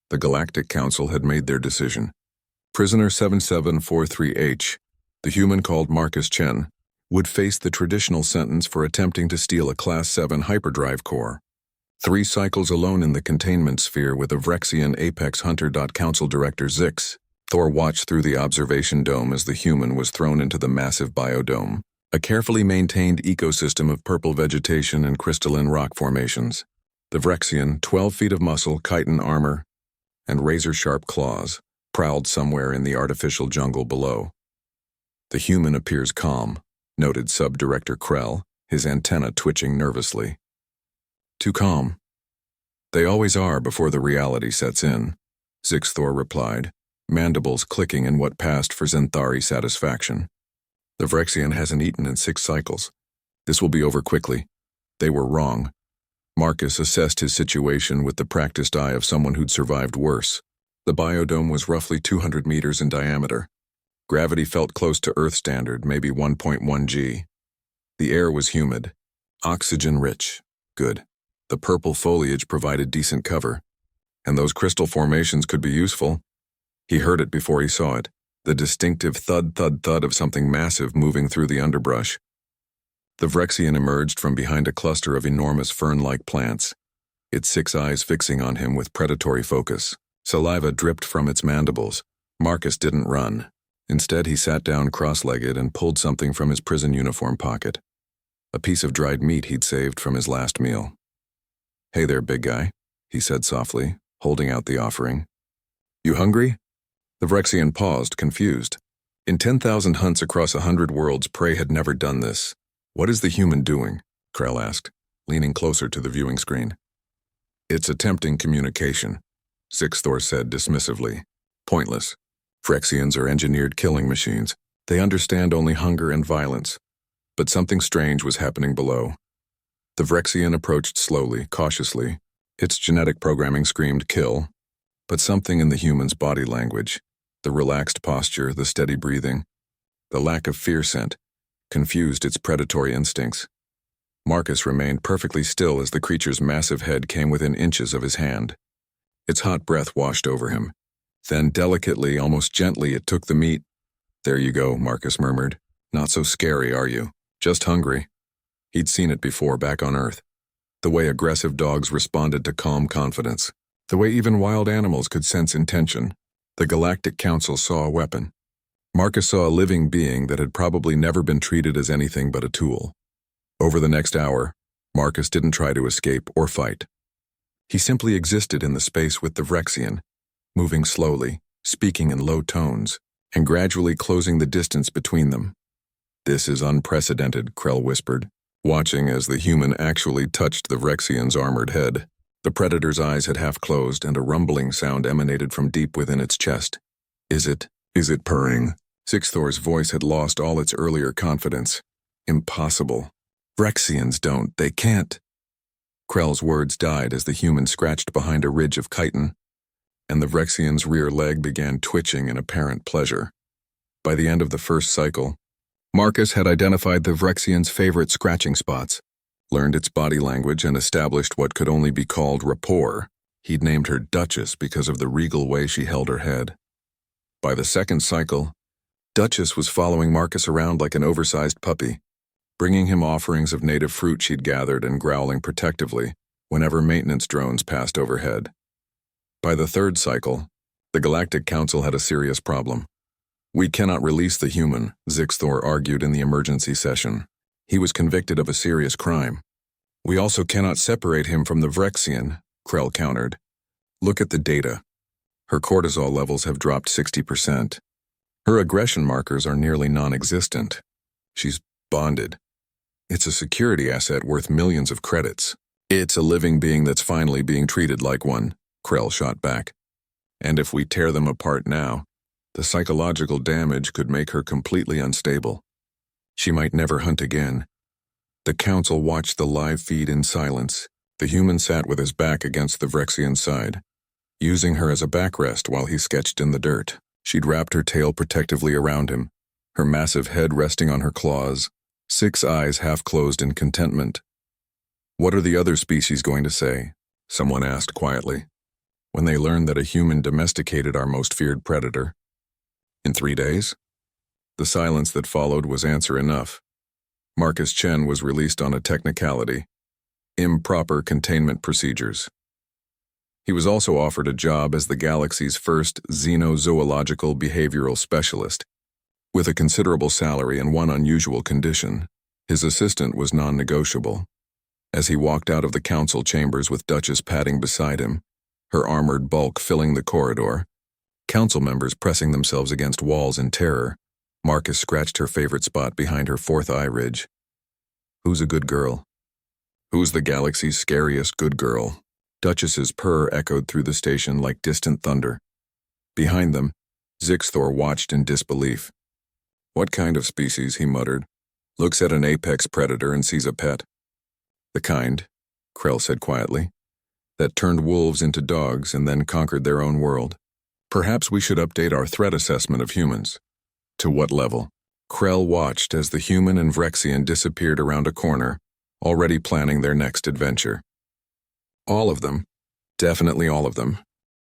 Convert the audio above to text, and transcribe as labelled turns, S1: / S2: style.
S1: The Galactic Council had made their decision. Prisoner 7743H, the human called Marcus Chen, would face the traditional sentence for attempting to steal a Class 7 hyperdrive core. 3 cycles alone in the containment sphere with a Vrexian apex hunter. Council Director Zix Thor watched through the observation dome as the human was thrown into the massive biodome, a carefully maintained ecosystem of purple vegetation and crystalline rock formations. The Vrexian, 12 feet of muscle, chitin armor, and razor-sharp claws, prowled somewhere in the artificial jungle below. The human appears calm, noted Sub-Director Krell, his antenna twitching nervously. Too calm. They always are before the reality sets in, Zixthor replied, mandibles clicking in what passed for Zenthari satisfaction. The Vrexian hasn't eaten in 6 cycles. This will be over quickly. They were wrong. Marcus assessed his situation with the practiced eye of someone who'd survived worse. The biodome was roughly 200 meters in diameter. Gravity felt close to Earth standard, maybe 1.1 G. The air was humid, oxygen-rich. Good. The purple foliage provided decent cover. And those crystal formations could be useful. He heard it before he saw it, the distinctive thud-thud-thud of something massive moving through the underbrush. The Vrexian emerged from behind a cluster of enormous fern-like plants, its 6 eyes fixing on him with predatory focus. Saliva dripped from its mandibles. Marcus didn't run. Instead, he sat down cross-legged and pulled something from his prison uniform pocket. A piece of dried meat he'd saved from his last meal. "Hey there, big guy," he said softly, holding out the offering. "You hungry?" The Vrexian paused, confused. In 10,000 hunts across 100 worlds, prey had never done this. "What is the human doing?" Krell asked, leaning closer to the viewing screen. "It's attempting communication," Zixthor said dismissively. "Pointless. Vrexians are engineered killing machines. They understand only hunger and violence. But something strange was happening below." The Vrexian approached slowly, cautiously. Its genetic programming screamed kill, but something in the human's body language, the relaxed posture, the steady breathing, the lack of fear scent, confused its predatory instincts. Marcus remained perfectly still as the creature's massive head came within inches of his hand. Its hot breath washed over him. Then delicately, almost gently, it took the meat. "There you go," Marcus murmured. "Not so scary, are you? Just hungry." He'd seen it before back on Earth. The way aggressive dogs responded to calm confidence. The way even wild animals could sense intention. The Galactic Council saw a weapon. Marcus saw a living being that had probably never been treated as anything but a tool. Over the next hour, Marcus didn't try to escape or fight. He simply existed in the space with the Vrexian, moving slowly, speaking in low tones, and gradually closing the distance between them. "This is unprecedented," Krell whispered, watching as the human actually touched the Vrexian's armored head. The predator's eyes had half closed, and a rumbling sound emanated from deep within its chest. Is it purring?" Zixthor's voice had lost all its earlier confidence. "Impossible. Vrexians don't. They can't." Krell's words died as the human scratched behind a ridge of chitin, and the Vrexian's rear leg began twitching in apparent pleasure. By the end of the first cycle, Marcus had identified the Vrexian's favorite scratching spots, learned its body language, and established what could only be called rapport. He'd named her Duchess because of the regal way she held her head. By the second cycle, Duchess was following Marcus around like an oversized puppy, bringing him offerings of native fruit she'd gathered and growling protectively whenever maintenance drones passed overhead. By the third cycle, the Galactic Council had a serious problem. "We cannot release the human," Zixthor argued in the emergency session. "He was convicted of a serious crime." "We also cannot separate him from the Vrexian," Krell countered. "Look at the data. Her cortisol levels have dropped 60%. Her aggression markers are nearly non-existent. She's bonded. It's a security asset worth millions of credits." "It's a living being that's finally being treated like one," Krell shot back. "And if we tear them apart now, the psychological damage could make her completely unstable. She might never hunt again." The council watched the live feed in silence. The human sat with his back against the Vrexian's side, using her as a backrest while he sketched in the dirt. She'd wrapped her tail protectively around him, her massive head resting on her claws, 6 eyes half closed in contentment. "What are the other species going to say?" someone asked quietly. when they learned that a human domesticated our most feared predator. In 3 days? The silence that followed was answer enough. Marcus Chen was released on a technicality: improper containment procedures. He was also offered a job as the galaxy's first xenozoological behavioral specialist. With a considerable salary and one unusual condition, his assistant was non-negotiable. As he walked out of the council chambers with Duchess padding beside him, her armored bulk filling the corridor, council members pressing themselves against walls in terror, Marcus scratched her favorite spot behind her fourth eye ridge. Who's a good girl? Who's the galaxy's scariest good girl? Duchess's purr echoed through the station like distant thunder. Behind them, Zixthor watched in disbelief. What kind of species, he muttered. Looks at an apex predator and sees a pet. The kind, Krell said quietly, that turned wolves into dogs and then conquered their own world. Perhaps we should update our threat assessment of humans. To what level? Krell watched as the human and Vrexian disappeared around a corner, already planning their next adventure. All of them, definitely all of them,